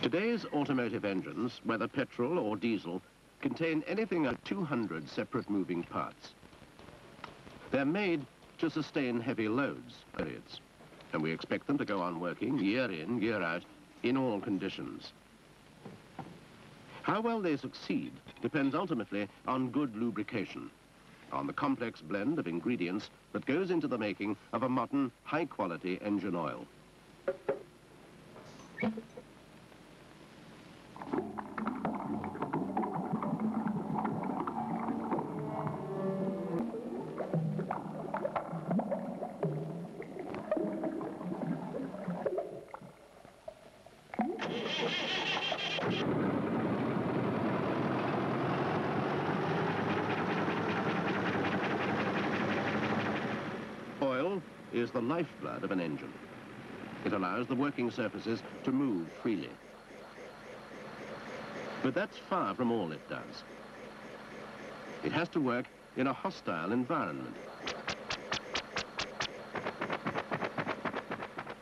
Today's automotive engines, whether petrol or diesel, contain anything like 200 separate moving parts. They're made to sustain heavy loads, periods, and we expect them to go on working year in, year out, in all conditions. How well they succeed depends ultimately on good lubrication, on the complex blend of ingredients that goes into the making of a modern, high-quality engine oil. Oil is the lifeblood of an engine. It allows the working surfaces to move freely. But that's far from all it does. It has to work in a hostile environment.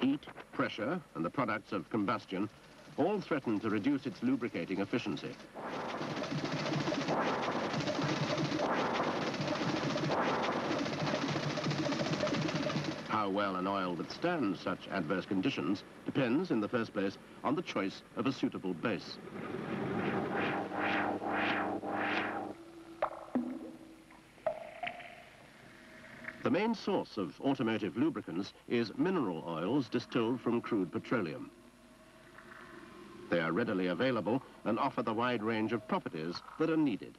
Heat, pressure, and the products of combustion all threaten to reduce its lubricating efficiency. How well an oil withstands such adverse conditions depends, in the first place, on the choice of a suitable base. The main source of automotive lubricants is mineral oils distilled from crude petroleum. They are readily available and offer the wide range of properties that are needed.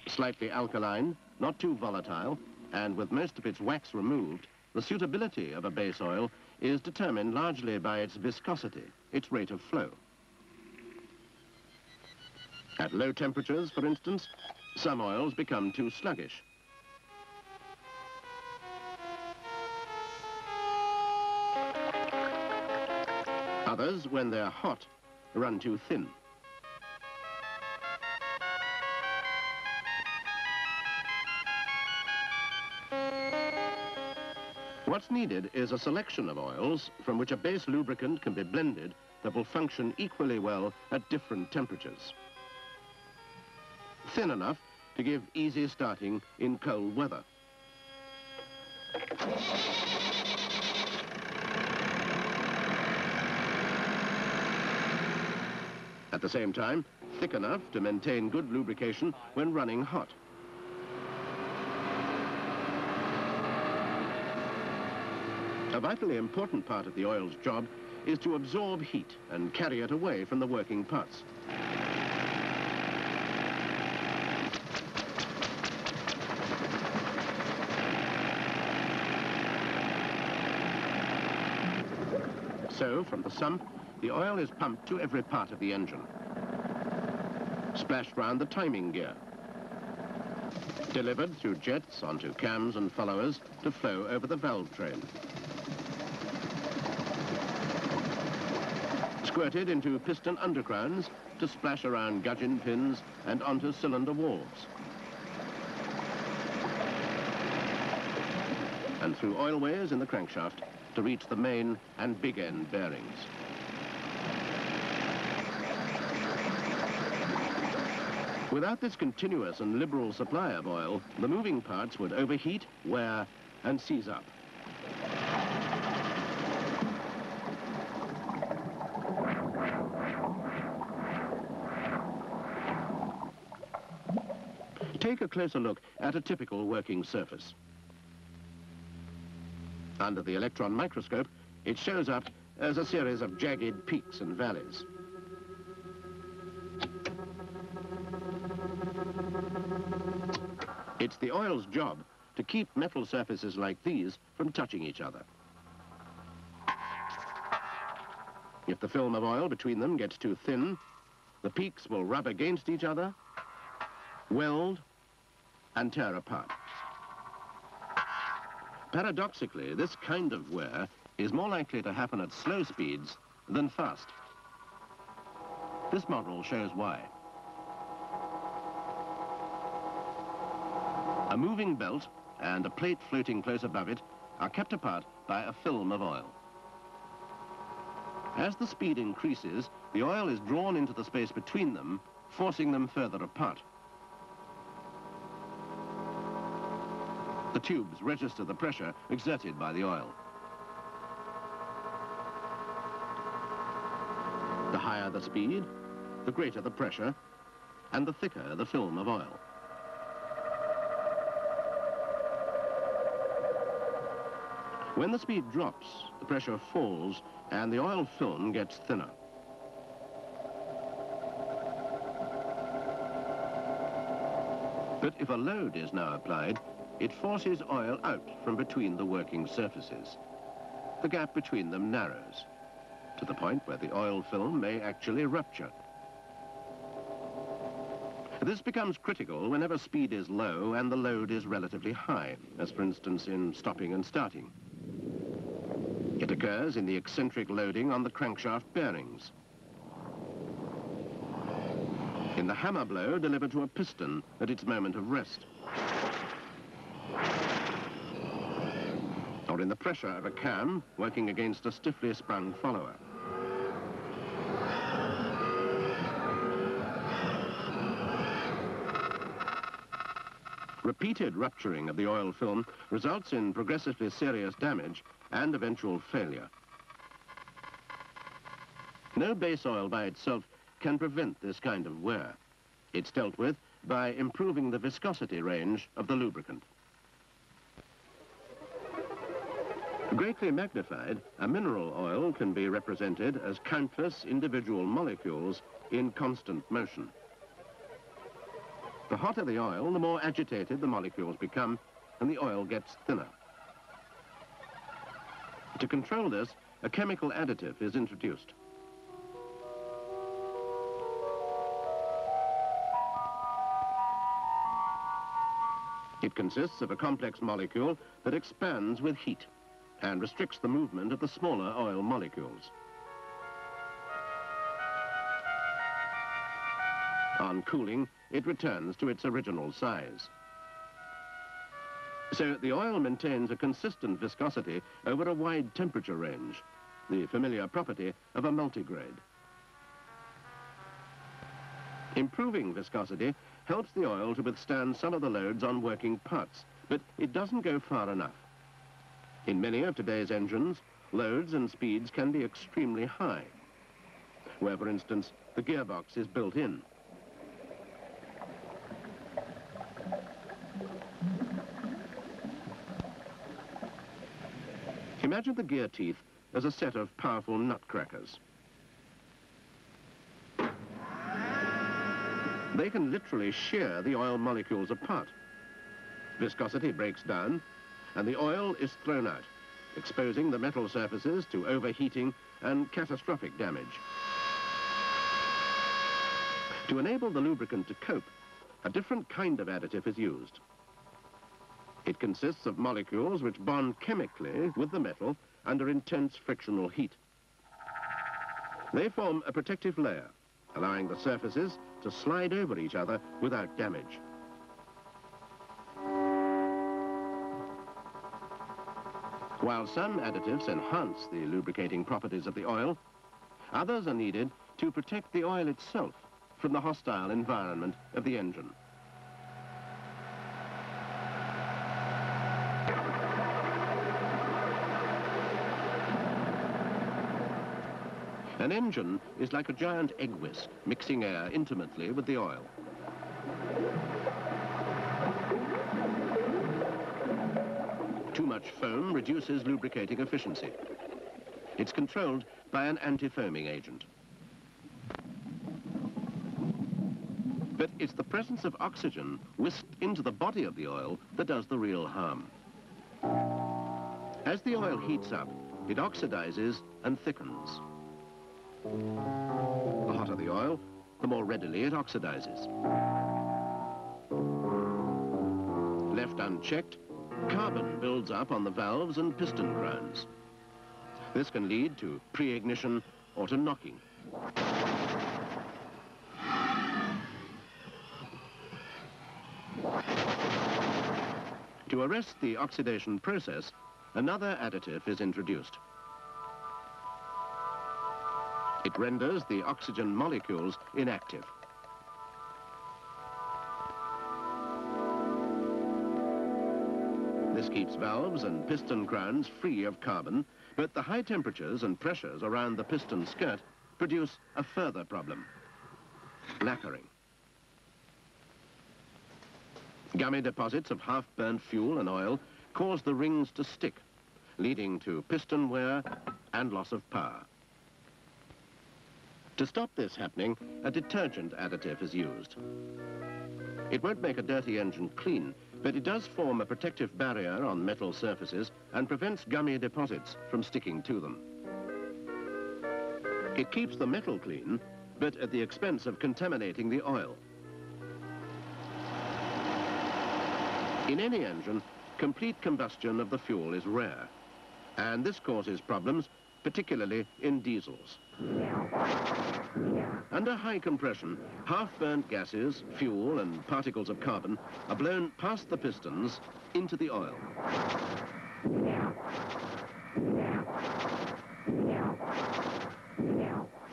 Slightly alkaline, not too volatile, and with most of its wax removed, the suitability of a base oil is determined largely by its viscosity, its rate of flow. At low temperatures, for instance, some oils become too sluggish. Others, when they're hot, run too thin. What's needed is a selection of oils from which a base lubricant can be blended that will function equally well at different temperatures. Thin enough to give easy starting in cold weather. At the same time, thick enough to maintain good lubrication when running hot. A vitally important part of the oil's job is to absorb heat and carry it away from the working parts. So, from the sump, the oil is pumped to every part of the engine. Splashed round the timing gear. Delivered through jets onto cams and followers to flow over the valve train. Squirted into piston undergrounds to splash around gudgeon pins and onto cylinder walls. And through oilways in the crankshaft to reach the main and big end bearings. Without this continuous and liberal supply of oil, the moving parts would overheat, wear, and seize up. Take a closer look at a typical working surface. Under the electron microscope, it shows up as a series of jagged peaks and valleys. It's the oil's job to keep metal surfaces like these from touching each other. If the film of oil between them gets too thin, the peaks will rub against each other, weld, and tear apart. Paradoxically, this kind of wear is more likely to happen at slow speeds than fast. This model shows why. A moving belt and a plate floating close above it are kept apart by a film of oil. As the speed increases, the oil is drawn into the space between them, forcing them further apart. The tubes register the pressure exerted by the oil. The higher the speed, the greater the pressure, and the thicker the film of oil. When the speed drops, the pressure falls and the oil film gets thinner. But if a load is now applied, it forces oil out from between the working surfaces. The gap between them narrows to the point where the oil film may actually rupture. This becomes critical whenever speed is low and the load is relatively high, as for instance in stopping and starting. It occurs in the eccentric loading on the crankshaft bearings, in the hammer blow delivered to a piston at its moment of rest, or in the pressure of a cam working against a stiffly sprung follower. Repeated rupturing of the oil film results in progressively serious damage and eventual failure. No base oil by itself can prevent this kind of wear. It's dealt with by improving the viscosity range of the lubricant. Greatly magnified, a mineral oil can be represented as countless individual molecules in constant motion. The hotter the oil, the more agitated the molecules become, and the oil gets thinner. To control this, a chemical additive is introduced. It consists of a complex molecule that expands with heat and restricts the movement of the smaller oil molecules. On cooling, it returns to its original size. So the oil maintains a consistent viscosity over a wide temperature range, the familiar property of a multigrade. Improving viscosity helps the oil to withstand some of the loads on working parts, but it doesn't go far enough. In many of today's engines, loads and speeds can be extremely high, where, for instance, the gearbox is built in. Imagine the gear teeth as a set of powerful nutcrackers. They can literally shear the oil molecules apart. Viscosity breaks down, and the oil is thrown out, exposing the metal surfaces to overheating and catastrophic damage. To enable the lubricant to cope, a different kind of additive is used. It consists of molecules which bond chemically with the metal under intense frictional heat. They form a protective layer, allowing the surfaces to slide over each other without damage. While some additives enhance the lubricating properties of the oil, others are needed to protect the oil itself from the hostile environment of the engine. An engine is like a giant egg whisk, mixing air intimately with the oil. Too much foam reduces lubricating efficiency. It's controlled by an anti-foaming agent. But it's the presence of oxygen whisked into the body of the oil that does the real harm. As the oil heats up, it oxidizes and thickens. The hotter the oil, the more readily it oxidizes. Left unchecked, carbon builds up on the valves and piston crowns. This can lead to pre-ignition or to knocking. To arrest the oxidation process, another additive is introduced. It renders the oxygen molecules inactive. This keeps valves and piston crowns free of carbon, but the high temperatures and pressures around the piston skirt produce a further problem: lacquering. Gummy deposits of half-burnt fuel and oil cause the rings to stick, leading to piston wear and loss of power. To stop this happening, a detergent additive is used. It won't make a dirty engine clean, but it does form a protective barrier on metal surfaces and prevents gummy deposits from sticking to them. It keeps the metal clean, but at the expense of contaminating the oil. In any engine, complete combustion of the fuel is rare, and this causes problems, particularly in diesels. Under high compression, half-burnt gases, fuel and particles of carbon are blown past the pistons into the oil.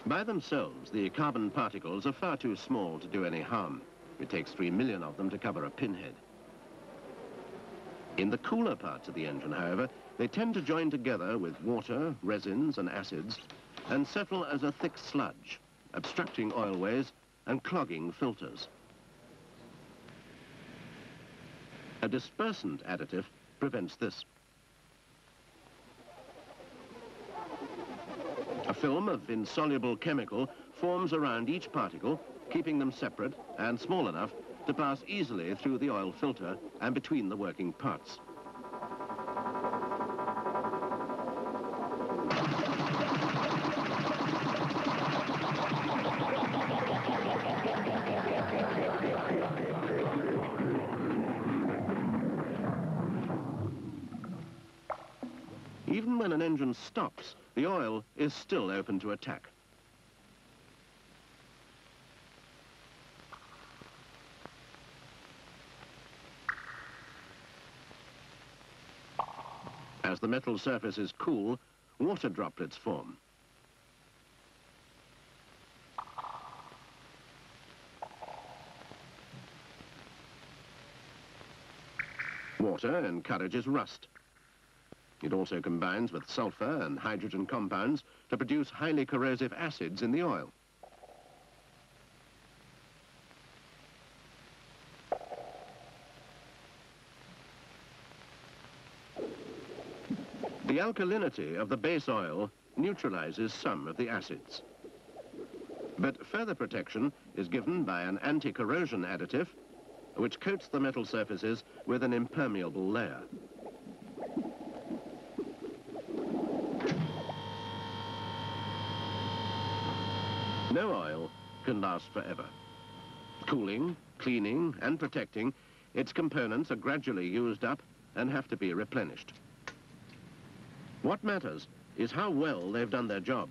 By themselves, the carbon particles are far too small to do any harm. It takes 3 million of them to cover a pinhead. In the cooler parts of the engine, however, they tend to join together with water, resins and acids and settle as a thick sludge, obstructing oilways and clogging filters. A dispersant additive prevents this. A film of insoluble chemical forms around each particle, keeping them separate and small enough to pass easily through the oil filter and between the working parts. Even when an engine stops, the oil is still open to attack. As the metal surface is cool, water droplets form. Water encourages rust. It also combines with sulfur and hydrogen compounds to produce highly corrosive acids in the oil. The alkalinity of the base oil neutralizes some of the acids. But further protection is given by an anti-corrosion additive which coats the metal surfaces with an impermeable layer. No oil can last forever. Cooling, cleaning and protecting, its components are gradually used up and have to be replenished. What matters is how well they've done their job.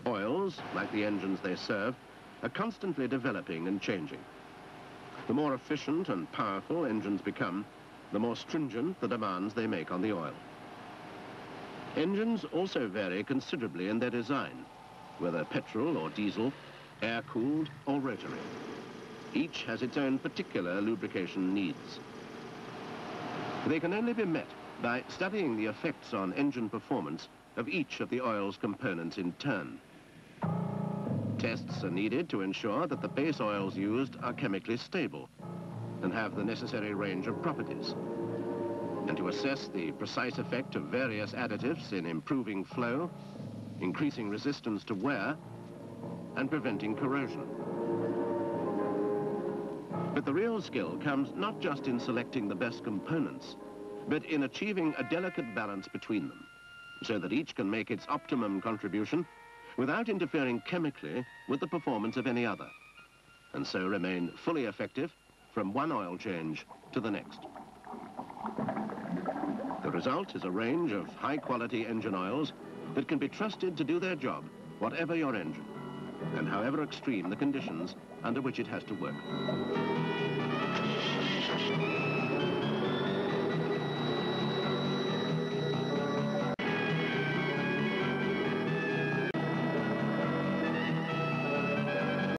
Oils, like the engines they serve, are constantly developing and changing. The more efficient and powerful engines become, the more stringent the demands they make on the oil. Engines also vary considerably in their design, whether petrol or diesel, air-cooled or rotary. Each has its own particular lubrication needs. They can only be met by studying the effects on engine performance of each of the oil's components in turn. Tests are needed to ensure that the base oils used are chemically stable and have the necessary range of properties, and to assess the precise effect of various additives in improving flow, increasing resistance to wear, and preventing corrosion. But the real skill comes not just in selecting the best components, but in achieving a delicate balance between them, so that each can make its optimum contribution without interfering chemically with the performance of any other, and so remain fully effective from one oil change to the next. The result is a range of high-quality engine oils that can be trusted to do their job, whatever your engine, and however extreme the conditions under which it has to work.